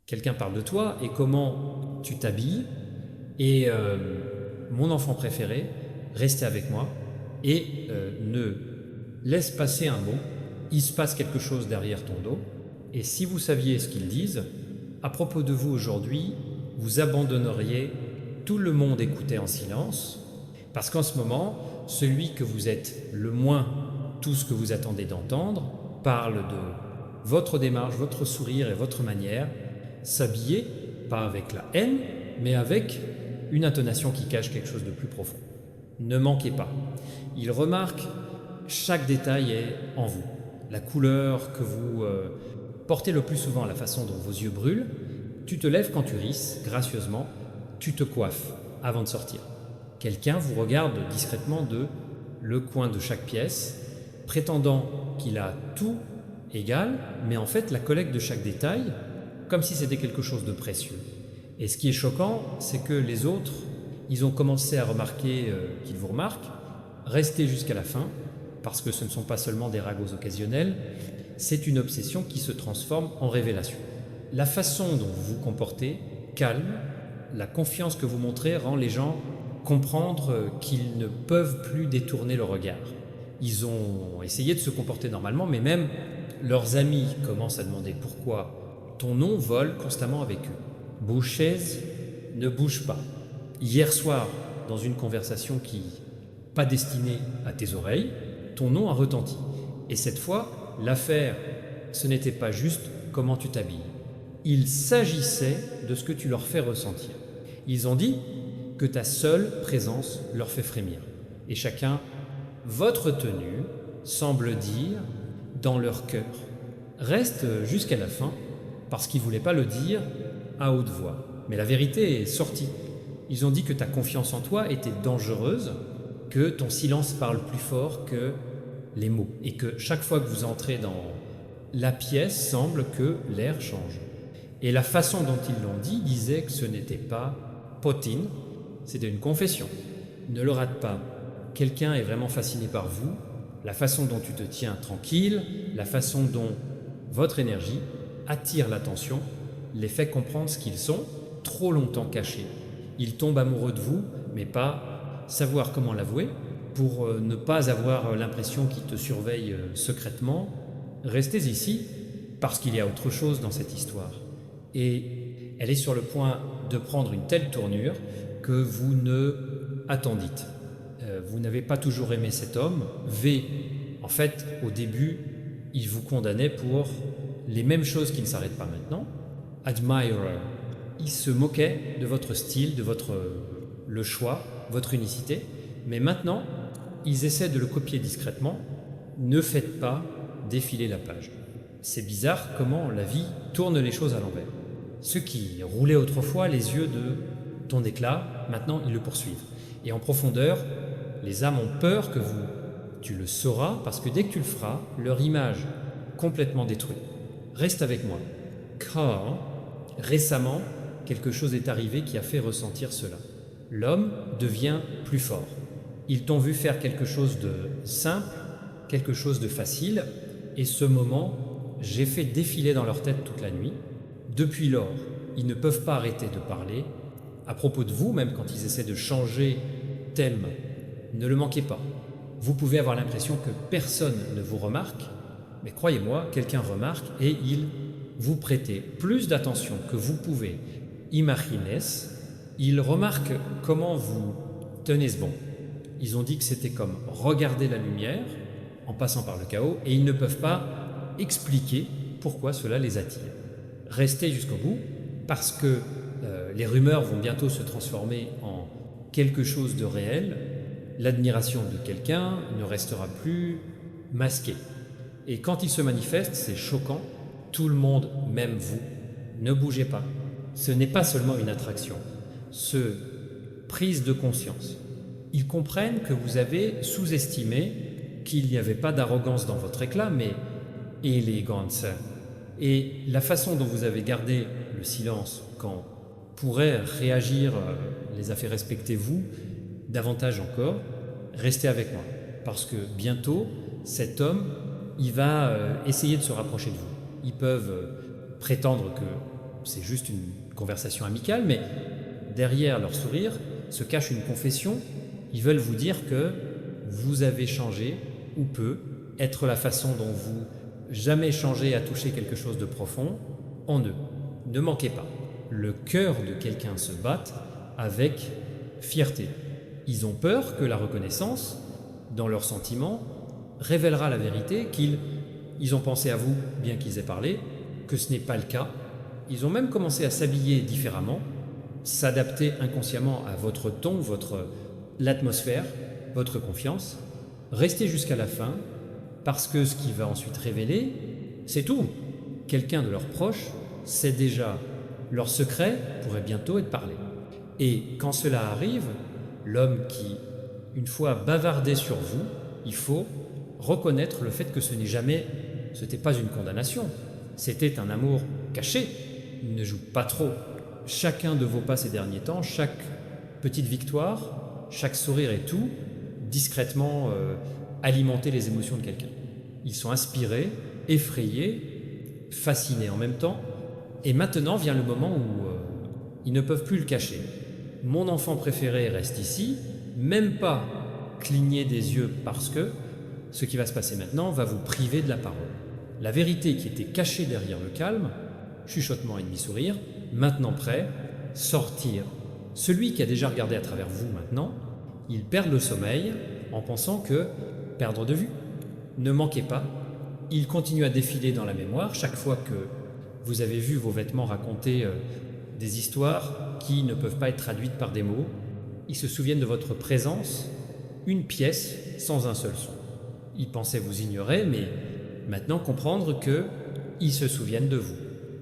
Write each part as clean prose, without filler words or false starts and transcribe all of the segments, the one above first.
Quelqu'un parle de toi et comment tu t'habilles. Et mon enfant préféré, restez avec moi et ne laisse passer un mot. Il se passe quelque chose derrière ton dos. Et si vous saviez ce qu'ils disent, à propos de vous aujourd'hui, vous abandonneriez tout le monde écouter en silence, parce qu'en ce moment, celui que vous êtes le moins, tout ce que vous attendez d'entendre, parle de votre démarche, votre sourire et votre manière, s'habiller, pas avec la haine, mais avec une intonation qui cache quelque chose de plus profond. Ne manquez pas. Il remarque chaque détail est en vous. La couleur que vous portez le plus souvent, la façon dont vos yeux brûlent. Tu te lèves quand tu risses, gracieusement, tu te coiffes avant de sortir. Quelqu'un vous regarde discrètement de le coin de chaque pièce, prétendant qu'il a tout égal, mais en fait la collecte de chaque détail, comme si c'était quelque chose de précieux. Et ce qui est choquant, c'est que les autres, ils ont commencé à remarquer qu'ils vous remarquent, restez jusqu'à la fin, parce que ce ne sont pas seulement des ragots occasionnels, c'est une obsession qui se transforme en révélation. La façon dont vous vous comportez calme, la confiance que vous montrez rend les gens comprendre qu'ils ne peuvent plus détourner le regard. Ils ont essayé de se comporter normalement, mais même leurs amis commencent à demander pourquoi ton nom vole constamment avec eux. Bouche-chaise, ne bouge pas. Hier soir, dans une conversation qui pas destinée à tes oreilles, ton nom a retenti. Et cette fois, l'affaire, ce n'était pas juste comment tu t'habilles. Il s'agissait de ce que tu leur fais ressentir. Ils ont dit que ta seule présence leur fait frémir. Et chacun, votre tenue semble dire dans leur cœur. Reste jusqu'à la fin, parce qu'ils ne voulaient pas le dire à haute voix. Mais la vérité est sortie. Ils ont dit que ta confiance en toi était dangereuse, que ton silence parle plus fort que les mots, et que chaque fois que vous entrez dans la pièce, semble que l'air change. Et la façon dont ils l'ont dit disait que ce n'était pas potine, c'était une confession. Ne le rate pas. Quelqu'un est vraiment fasciné par vous, la façon dont tu te tiens tranquille, la façon dont votre énergie attire l'attention, les fait comprendre ce qu'ils sont, trop longtemps cachés. Ils tombent amoureux de vous, mais pas savoir comment l'avouer, pour ne pas avoir l'impression qu'ils te surveillent secrètement. Restez ici, parce qu'il y a autre chose dans cette histoire. Et elle est sur le point de prendre une telle tournure que vous ne attendîtes. Vous n'avez pas toujours aimé cet homme. V, en fait, au début, il vous condamnait pour les mêmes choses qui ne s'arrêtent pas maintenant. Admirer, il se moquait de votre style, de le choix, votre unicité. Mais maintenant, ils essaient de le copier discrètement. Ne faites pas défiler la page. C'est bizarre comment la vie tourne les choses à l'envers. Ceux qui roulaient autrefois les yeux de ton éclat, maintenant ils le poursuivent. Et en profondeur, les âmes ont peur que tu le sauras, parce que dès que tu le feras, leur image complètement détruite. Reste avec moi, car récemment, quelque chose est arrivé qui a fait ressentir cela. L'homme devient plus fort. Ils t'ont vu faire quelque chose de simple, quelque chose de facile, et ce moment, j'ai fait défiler dans leur tête toute la nuit. Depuis lors, ils ne peuvent pas arrêter de parler. À propos de vous, même quand ils essaient de changer thème, ne le manquez pas. Vous pouvez avoir l'impression que personne ne vous remarque, mais croyez-moi, quelqu'un remarque et il vous prête plus d'attention que vous pouvez imaginer. Il remarque comment vous tenez ce bon. Ils ont dit que c'était comme regarder la lumière en passant par le chaos, et ils ne peuvent pas expliquer pourquoi cela les attire. Restez jusqu'au bout, parce que les rumeurs vont bientôt se transformer en quelque chose de réel. L'admiration de quelqu'un ne restera plus masquée. Et quand il se manifeste, c'est choquant. Tout le monde, même vous, ne bougez pas. Ce n'est pas seulement une attraction, ce prise de conscience. Ils comprennent que vous avez sous-estimé qu'il n'y avait pas d'arrogance dans votre éclat, mais élégance. Et la façon dont vous avez gardé le silence quand pourrait réagir les a fait respecter vous, davantage encore, restez avec moi. Parce que bientôt, cet homme, il va essayer de se rapprocher de vous. Ils peuvent prétendre que c'est juste une conversation amicale, mais derrière leur sourire se cache une confession. Ils veulent vous dire que vous avez changé, ou peu, être la façon dont vous jamais changé à toucher quelque chose de profond en eux. Ne manquez pas, le cœur de quelqu'un se batte avec fierté. Ils ont peur que la reconnaissance, dans leurs sentiments, révélera la vérité qu'ils ont pensé à vous, bien qu'ils aient parlé, que ce n'est pas le cas. Ils ont même commencé à s'habiller différemment, s'adapter inconsciemment à votre ton, l'atmosphère, votre confiance. Restez jusqu'à la fin, parce que ce qui va ensuite révéler, c'est tout. Quelqu'un de leurs proches sait déjà leur secret pourrait bientôt être parlé. Et quand cela arrive, l'homme qui, une fois bavardé sur vous, il faut reconnaître le fait que ce n'était pas une condamnation, c'était un amour caché. Il ne joue pas trop. Chacun de vos pas ces derniers temps, chaque petite victoire, chaque sourire et tout, discrètement alimenter les émotions de quelqu'un. Ils sont inspirés, effrayés, fascinés en même temps, et maintenant vient le moment où ils ne peuvent plus le cacher. Mon enfant préféré reste ici, même pas cligner des yeux parce que ce qui va se passer maintenant va vous priver de la parole. La vérité qui était cachée derrière le calme, chuchotement et demi-sourire, maintenant prêt, sortir. Celui qui a déjà regardé à travers vous maintenant, il perd le sommeil en pensant que perdre de vue. Ne manquez pas, il continue à défiler dans la mémoire chaque fois que vous avez vu vos vêtements raconter des histoires qui ne peuvent pas être traduites par des mots. Ils se souviennent de votre présence, une pièce sans un seul son. Ils pensaient vous ignorer, mais maintenant comprendre qu'ils se souviennent de vous.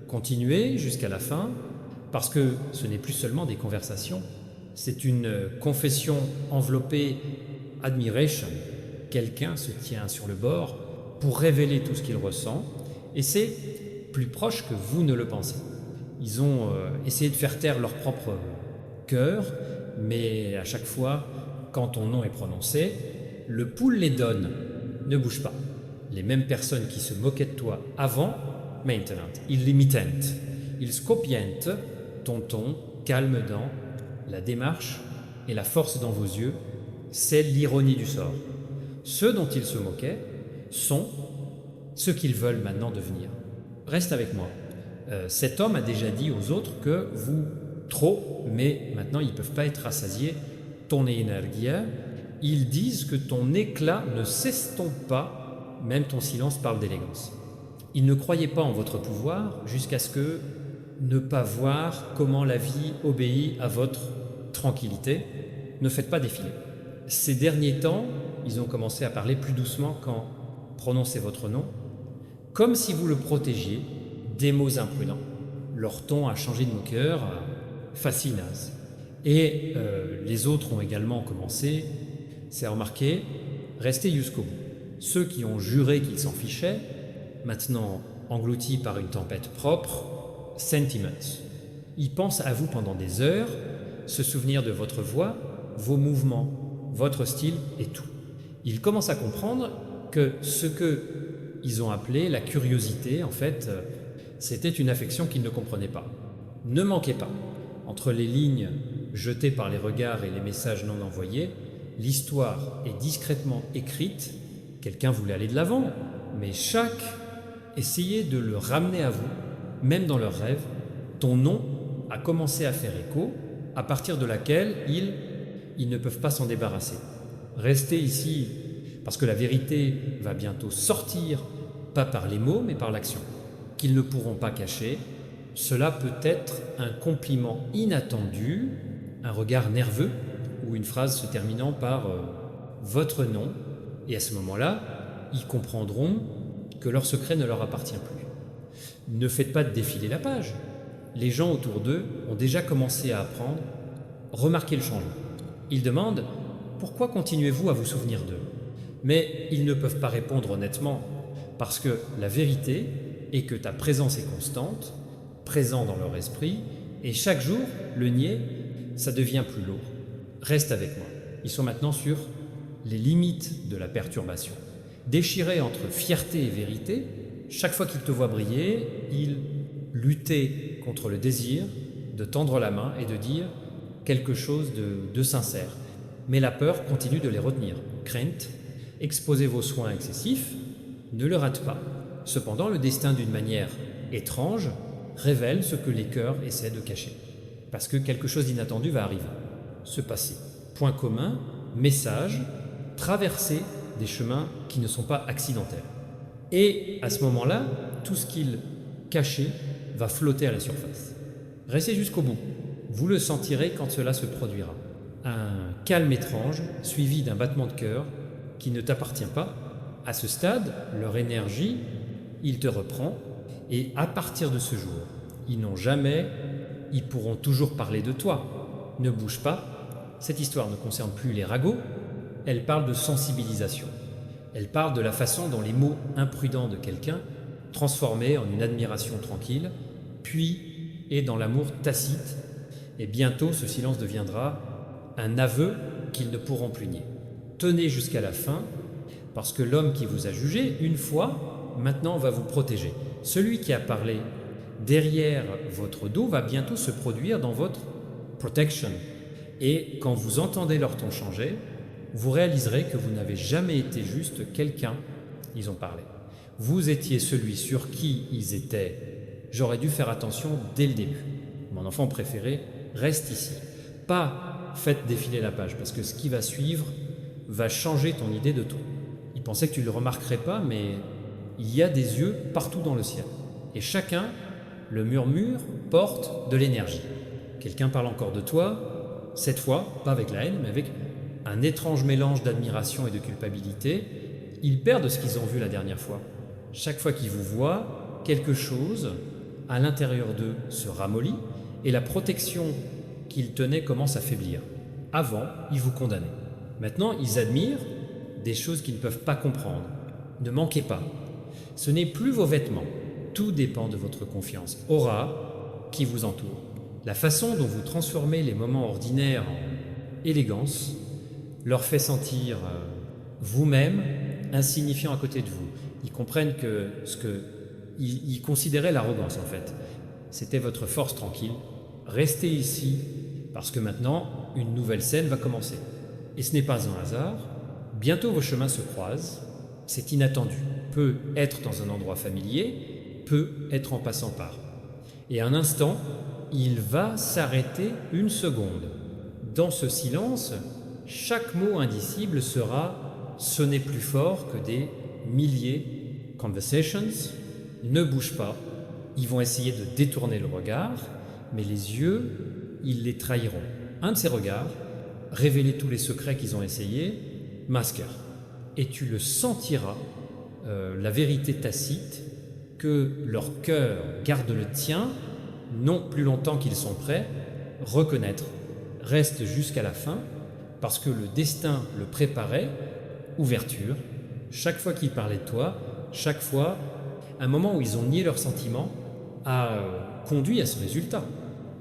Continuez jusqu'à la fin, parce que ce n'est plus seulement des conversations, c'est une confession enveloppée admiration. Quelqu'un se tient sur le bord pour révéler tout ce qu'il ressent, et c'est plus proche que vous ne le pensez. Ils ont essayé de faire taire leur propre cœur, mais à chaque fois, quand ton nom est prononcé, le pouls les donne. Ne bouge pas. Les mêmes personnes qui se moquaient de toi avant, maintenant, ils l'imitent. Ils scopientent ton ton, calme dans la démarche et la force dans vos yeux. C'est l'ironie du sort. Ceux dont ils se moquaient sont ceux qu'ils veulent maintenant devenir. Reste avec moi. Cet homme a déjà dit aux autres que vous, trop, mais maintenant ils ne peuvent pas être rassasiés, ton énergie, ils disent que ton éclat ne s'estompe pas, même ton silence parle d'élégance. Ils ne croyaient pas en votre pouvoir jusqu'à ce que ne pas voir comment la vie obéit à votre tranquillité. Ne faites pas défiler. Ces derniers temps, ils ont commencé à parler plus doucement quand prononcez votre nom, comme si vous le protégiez des mots imprudents. Leur ton a changé de moqueur à fascinaz. Et les autres ont également commencé, c'est remarqué, restez jusqu'au bout. Ceux qui ont juré qu'ils s'en fichaient, maintenant engloutis par une tempête propre, sentiments. Ils pensent à vous pendant des heures, se souvenir de votre voix, vos mouvements, votre style et tout. Ils commencent à comprendre que ce qu'ils ont appelé la curiosité, en fait, c'était une affection qu'ils ne comprenaient pas. Ne manquez pas, entre les lignes jetées par les regards et les messages non envoyés, l'histoire est discrètement écrite. Quelqu'un voulait aller de l'avant, mais chaque essayait de le ramener à vous, même dans leurs rêves. Ton nom a commencé à faire écho, à partir de laquelle ils ne peuvent pas s'en débarrasser. Restez ici, parce que la vérité va bientôt sortir, pas par les mots, mais par l'action, qu'ils ne pourront pas cacher. Cela peut être un compliment inattendu, un regard nerveux, ou une phrase se terminant par votre nom, et à ce moment-là, ils comprendront que leur secret ne leur appartient plus. Ne faites pas défiler la page. Les gens autour d'eux ont déjà commencé à apprendre, remarquez le changement. Ils demandent « Pourquoi continuez-vous à vous souvenir d'eux ?» Mais ils ne peuvent pas répondre honnêtement, parce que la vérité est que ta présence est constante, présent dans leur esprit, et chaque jour, le nier, ça devient plus lourd. Reste avec moi. Ils sont maintenant sur les limites de la perturbation. Déchirés entre fierté et vérité, chaque fois qu'ils te voient briller, ils luttaient contre le désir de tendre la main et de dire quelque chose de sincère. Mais la peur continue de les retenir. Crainte, exposez vos soins excessifs, ne le rate pas. Cependant, le destin, d'une manière étrange, révèle ce que les cœurs essaient de cacher. Parce que quelque chose d'inattendu va arriver, se passer. Point commun, message, traverser des chemins qui ne sont pas accidentels. Et à ce moment-là, tout ce qu'ils cachaient va flotter à la surface. Restez jusqu'au bout. Vous le sentirez quand cela se produira. Un calme étrange, suivi d'un battement de cœur qui ne t'appartient pas. À ce stade, leur énergie, il te reprend, et à partir de ce jour, ils pourront toujours parler de toi. Ne bouge pas, cette histoire ne concerne plus les ragots, elle parle de sensibilisation. Elle parle de la façon dont les mots imprudents de quelqu'un, transformés en une admiration tranquille, puis et dans l'amour tacite, et bientôt ce silence deviendra un aveu qu'ils ne pourront plus nier. Tenez jusqu'à la fin, parce que l'homme qui vous a jugé, une fois, maintenant va vous protéger. Celui qui a parlé derrière votre dos va bientôt se produire dans votre protection. Et quand vous entendez leur ton changer, vous réaliserez que vous n'avez jamais été juste quelqu'un, ils ont parlé. Vous étiez celui sur qui ils étaient. J'aurais dû faire attention dès le début. Mon enfant préféré reste ici. Pas faites défiler la page, parce que ce qui va suivre va changer ton idée de toi. Il pensait que tu ne le remarquerais pas, mais il y a des yeux partout dans le ciel. Et chacun, le murmure, porte de l'énergie. Quelqu'un parle encore de toi, cette fois, pas avec la haine, mais avec un étrange mélange d'admiration et de culpabilité. Ils perdent ce qu'ils ont vu la dernière fois. Chaque fois qu'ils vous voient, quelque chose à l'intérieur d'eux se ramollit et la protection qu'ils tenaient commence à faiblir. Avant, ils vous condamnaient. Maintenant, ils admirent des choses qu'ils ne peuvent pas comprendre. Ne manquez pas. Ce n'est plus vos vêtements. Tout dépend de votre confiance, aura qui vous entoure. La façon dont vous transformez les moments ordinaires en élégance leur fait sentir vous-même insignifiant à côté de vous. Ils comprennent que ils considéraient l'arrogance en fait. C'était votre force tranquille. Restez ici parce que maintenant, une nouvelle scène va commencer. Et ce n'est pas un hasard. Bientôt vos chemins se croisent. C'est inattendu. Peut être dans un endroit familier, peut être en passant par. Et un instant, il va s'arrêter une seconde. Dans ce silence, chaque mot indicible sera sonné plus fort que des milliers de conversations. Ne bouge pas. Ils vont essayer de détourner le regard, mais les yeux, ils les trahiront. Un de ces regards, révéler tous les secrets qu'ils ont essayé, Masker. Et tu le sentiras, la vérité tacite, que leur cœur garde le tien, non plus longtemps qu'ils sont prêts, reconnaître, reste jusqu'à la fin, parce que le destin le préparait, ouverture, chaque fois qu'ils parlaient de toi, chaque fois, un moment où ils ont nié leurs sentiments a conduit à ce résultat.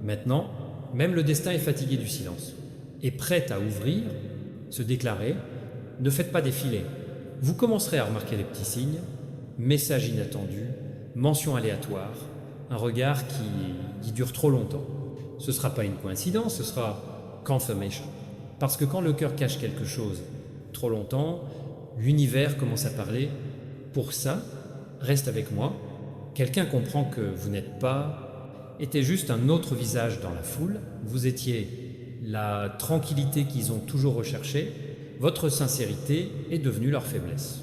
Maintenant, même le destin est fatigué du silence, et prêt à ouvrir, se déclarer, ne faites pas défiler. Vous commencerez à remarquer les petits signes, messages inattendus, mentions aléatoires, un regard qui dure trop longtemps. Ce ne sera pas une coïncidence, ce sera confirmation. Parce que quand le cœur cache quelque chose trop longtemps, l'univers commence à parler. Pour ça, reste avec moi. Quelqu'un comprend que vous n'êtes pas, était juste un autre visage dans la foule. Vous étiez la tranquillité qu'ils ont toujours recherchée. Votre sincérité est devenue leur faiblesse.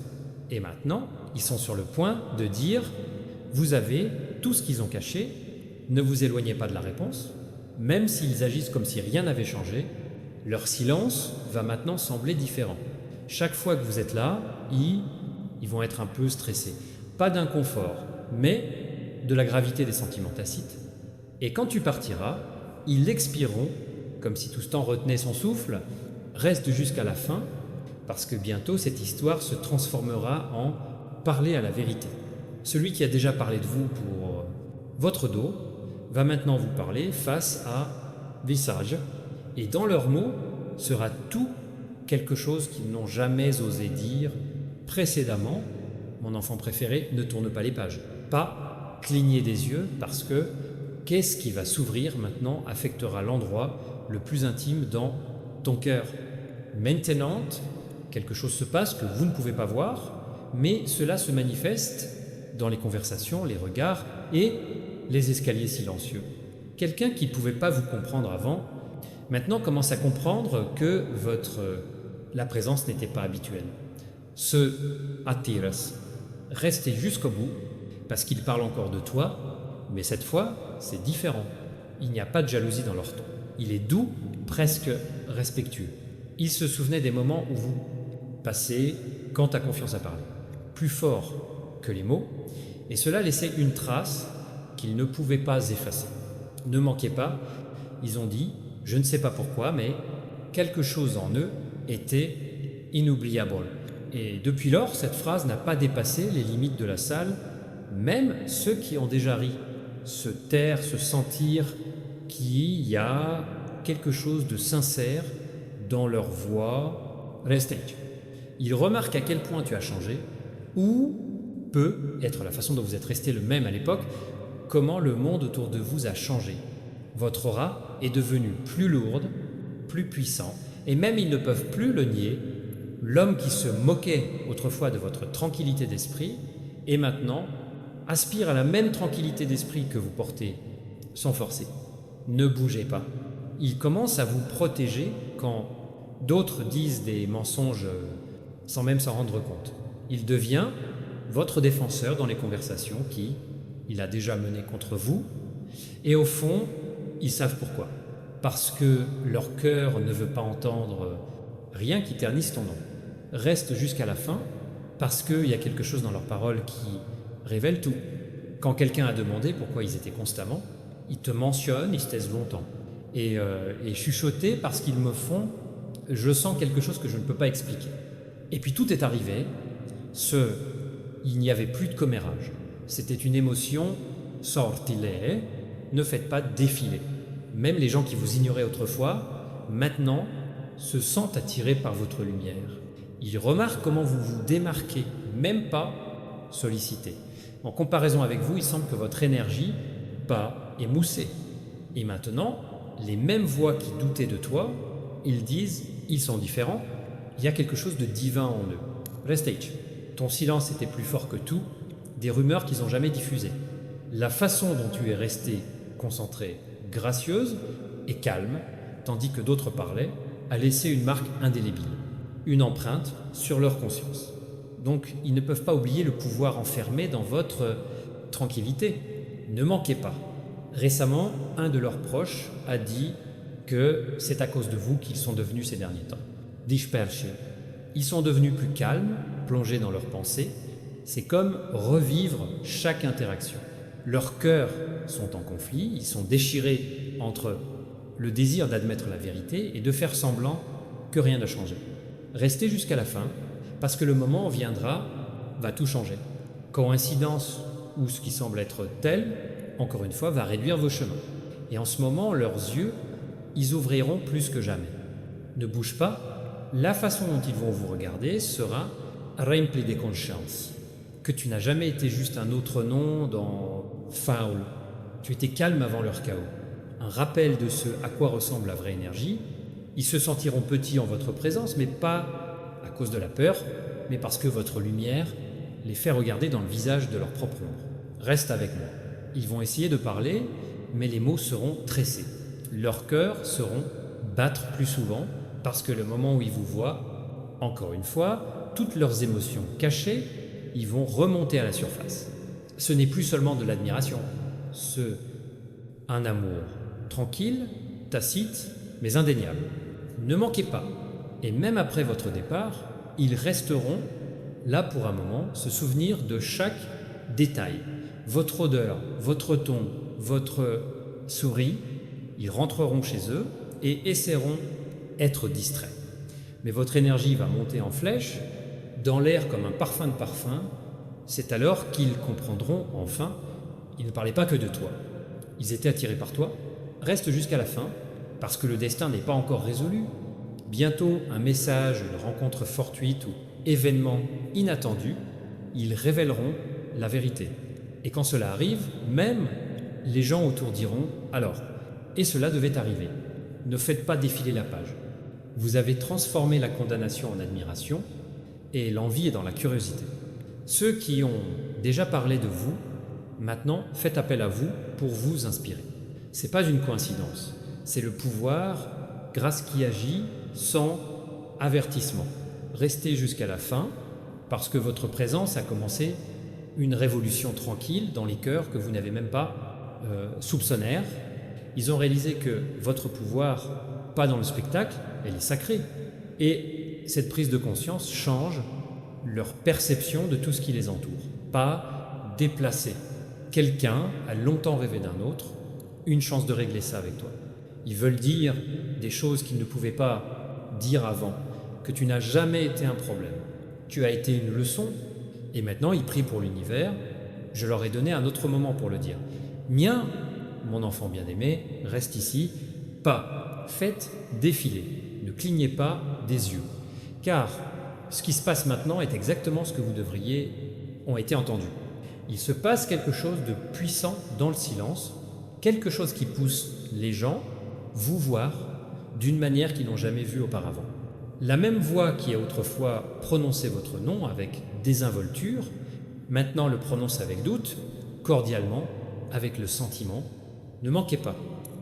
Et maintenant, ils sont sur le point de dire « Vous avez tout ce qu'ils ont caché, ne vous éloignez pas de la réponse. » Même s'ils agissent comme si rien n'avait changé, leur silence va maintenant sembler différent. Chaque fois que vous êtes là, ils vont être un peu stressés. Pas d'inconfort, mais de la gravité des sentiments tacites. Et quand tu partiras, ils expireront, comme si tout ce temps retenait son souffle. Reste jusqu'à la fin, parce que bientôt cette histoire se transformera en parler à la vérité. Celui qui a déjà parlé de vous pour votre dos va maintenant vous parler face à visage, et dans leurs mots sera tout quelque chose qu'ils n'ont jamais osé dire précédemment. Mon enfant préféré, ne tourne pas les pages. Pas cligner des yeux, parce que qu'est-ce qui va s'ouvrir maintenant affectera l'endroit le plus intime dans ton cœur. Maintenant, quelque chose se passe que vous ne pouvez pas voir, mais cela se manifeste dans les conversations, les regards et les escaliers silencieux. Quelqu'un qui ne pouvait pas vous comprendre avant, maintenant commence à comprendre que la présence n'était pas habituelle. Ce attiras, restez jusqu'au bout, parce qu'il parle encore de toi, mais cette fois, c'est différent. Il n'y a pas de jalousie dans leur ton. Il est doux, presque respectueux. Il se souvenait des moments où vous passez quand tu as confiance à parler, plus fort que les mots, et cela laissait une trace qu'ils ne pouvaient pas effacer. Ne manquez pas, ils ont dit, je ne sais pas pourquoi, mais quelque chose en eux était inoubliable. Et depuis lors, cette phrase n'a pas dépassé les limites de la salle, même ceux qui ont déjà ri, se taire, se sentir qu'il y a quelque chose de sincère dans leur voix. Restez. Ils remarquent à quel point tu as changé, ou peut être la façon dont vous êtes resté le même à l'époque, comment le monde autour de vous a changé. Votre aura est devenue plus lourde, plus puissant, et même ils ne peuvent plus le nier, l'homme qui se moquait autrefois de votre tranquillité d'esprit, et maintenant aspire à la même tranquillité d'esprit que vous portez, sans forcer. Ne bougez pas. Il commence à vous protéger quand d'autres disent des mensonges sans même s'en rendre compte. Il devient votre défenseur dans les conversations il a déjà menées contre vous, et au fond, ils savent pourquoi. Parce que leur cœur ne veut pas entendre rien qui ternisse ton nom. Reste jusqu'à la fin, parce qu'il y a quelque chose dans leurs paroles qui révèle tout. Quand quelqu'un a demandé pourquoi ils étaient constamment, ils te mentionnent, ils se taisent longtemps. Et chuchoter parce qu'ils me font, je sens quelque chose que je ne peux pas expliquer. Et puis tout est arrivé, il n'y avait plus de commérage. C'était une émotion, sortile, ne faites pas défiler. Même les gens qui vous ignoraient autrefois, maintenant, se sentent attirés par votre lumière. Ils remarquent comment vous vous démarquez, même pas sollicité. En comparaison avec vous, il semble que votre énergie bat et moussée. Et maintenant, les mêmes voix qui doutaient de toi, ils disent, ils sont différents, il y a quelque chose de divin en eux. Restage. Ton silence était plus fort que tout, des rumeurs qu'ils n'ont jamais diffusées. La façon dont tu es resté concentré, gracieuse et calme, tandis que d'autres parlaient, a laissé une marque indélébile, une empreinte sur leur conscience. Donc, ils ne peuvent pas oublier le pouvoir enfermé dans votre tranquillité. Ne manquez pas. Récemment, un de leurs proches a dit que c'est à cause de vous qu'ils sont devenus ces derniers temps. Dispersion. Ils sont devenus plus calmes, plongés dans leurs pensées. C'est comme revivre chaque interaction. Leurs cœurs sont en conflit, ils sont déchirés entre le désir d'admettre la vérité et de faire semblant que rien n'a changé. Restez jusqu'à la fin, parce que le moment viendra, va tout changer. Coïncidence ou ce qui semble être tel, encore une fois, va réduire vos chemins. Et en ce moment, leurs yeux, ils ouvriront plus que jamais. Ne bouge pas, la façon dont ils vont vous regarder sera remplie de conscience. Que tu n'as jamais été juste un autre nom dans Foul. Tu étais calme avant leur chaos. Un rappel de ce à quoi ressemble la vraie énergie. Ils se sentiront petits en votre présence, mais pas à cause de la peur, mais parce que votre lumière les fait regarder dans le visage de leur propre ombre. Reste avec moi. Ils vont essayer de parler, mais les mots seront tressés. Leurs cœurs seront battre plus souvent, parce que le moment où ils vous voient, encore une fois, toutes leurs émotions cachées, ils vont remonter à la surface. Ce n'est plus seulement de l'admiration, un amour tranquille, tacite, mais indéniable. Ne manquez pas, et même après votre départ, ils resteront là pour un moment, se souvenir de chaque détail. Votre odeur, votre ton, votre souris, ils rentreront chez eux et essaieront d'être distraits. Mais votre énergie va monter en flèche, dans l'air comme un parfum de parfum. C'est alors qu'ils comprendront enfin, ils ne parlaient pas que de toi. Ils étaient attirés par toi. Reste jusqu'à la fin, parce que le destin n'est pas encore résolu. Bientôt, un message, une rencontre fortuite ou événement inattendu, ils révéleront la vérité. Et quand cela arrive, même les gens autour diront « Alors, et cela devait arriver. Ne faites pas défiler la page. Vous avez transformé la condamnation en admiration et l'envie est dans la curiosité. Ceux qui ont déjà parlé de vous, maintenant faites appel à vous pour vous inspirer. C'est pas une coïncidence, c'est le pouvoir, grâce qui agit sans avertissement. Restez jusqu'à la fin parce que votre présence a commencé une révolution tranquille dans les cœurs que vous n'avez même pas soupçonnèrent. Ils ont réalisé que votre pouvoir, pas dans le spectacle, elle est sacrée. Et cette prise de conscience change leur perception de tout ce qui les entoure. Pas déplacer. Quelqu'un a longtemps rêvé d'un autre, une chance de régler ça avec toi. Ils veulent dire des choses qu'ils ne pouvaient pas dire avant, que tu n'as jamais été un problème. Tu as été une leçon, et maintenant ils prient pour l'univers. Je leur ai donné un autre moment pour le dire. Mien, mon enfant bien-aimé, reste ici, pas, faites défiler, ne clignez pas des yeux. Car ce qui se passe maintenant est exactement ce que vous ont été entendu. Il se passe quelque chose de puissant dans le silence, quelque chose qui pousse les gens vous voir d'une manière qu'ils n'ont jamais vue auparavant. La même voix qui a autrefois prononcé votre nom avec désinvolture, maintenant le prononce avec doute, cordialement, avec le sentiment. Ne manquez pas.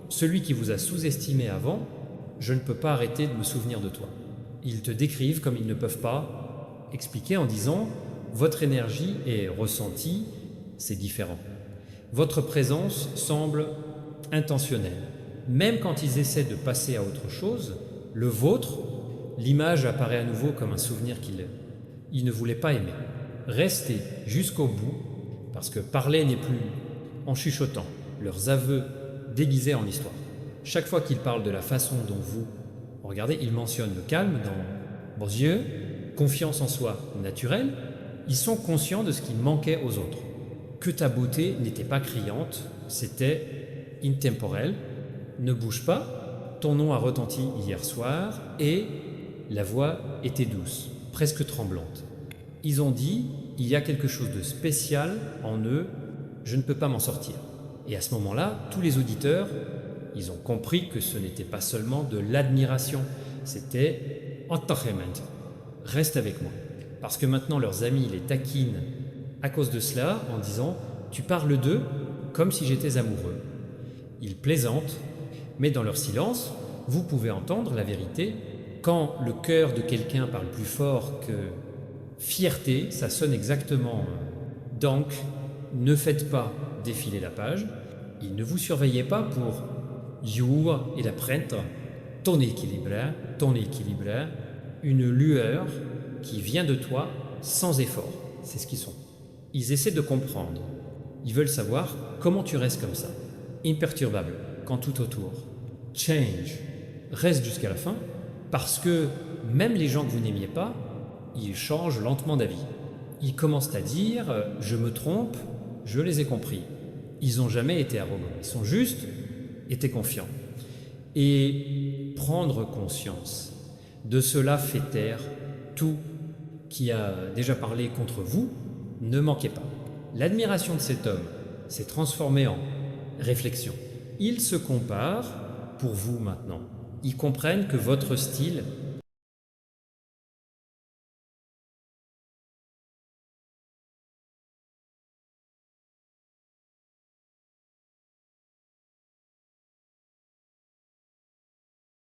Celui qui vous a sous-estimé avant, je ne peux pas arrêter de me souvenir de toi. Ils te décrivent comme ils ne peuvent pas expliquer en disant « Votre énergie est ressentie, c'est différent. Votre présence semble intentionnelle. Même quand ils essaient de passer à autre chose, le vôtre, l'image apparaît à nouveau comme un souvenir qu'ils ne voulaient pas aimer. Restez jusqu'au bout, parce que parler n'est plus en chuchotant, leurs aveux déguisés en histoire. Chaque fois qu'ils parlent de la façon dont vous... Regardez, ils mentionnent le calme dans vos yeux, confiance en soi naturelle. Ils sont conscients de ce qui manquait aux autres. Que ta beauté n'était pas criante, c'était intemporel. Ne bouge pas, ton nom a retenti hier soir et la voix était douce, presque tremblante. Ils ont dit, il y a quelque chose de spécial en eux, je ne peux pas m'en sortir. Et à ce moment-là, tous les auditeurs, ils ont compris que ce n'était pas seulement de l'admiration, c'était entertainment. Reste avec moi. Parce que maintenant leurs amis les taquinent à cause de cela en disant « Tu parles d'eux comme si j'étais amoureux ». Ils plaisantent, mais dans leur silence, vous pouvez entendre la vérité. Quand le cœur de quelqu'un parle plus fort que fierté, ça sonne exactement. Donc, ne faites pas défiler la page. Il ne vous surveillez pas pour jour et apprendre ton équilibre, une lueur qui vient de toi sans effort. C'est ce qu'ils sont. Ils essaient de comprendre. Ils veulent savoir comment tu restes comme ça, imperturbable, quand tout autour. Change. Reste jusqu'à la fin, parce que même les gens que vous n'aimiez pas, ils changent lentement d'avis. Ils commencent à dire « je me trompe, je les ai compris ». Ils n'ont jamais été arrogants, ils sont juste été confiants. Et prendre conscience de cela fait taire tout qui a déjà parlé contre vous. Ne manquez pas. L'admiration de cet homme s'est transformée en réflexion. Ils se comparent pour vous maintenant. Ils comprennent que votre style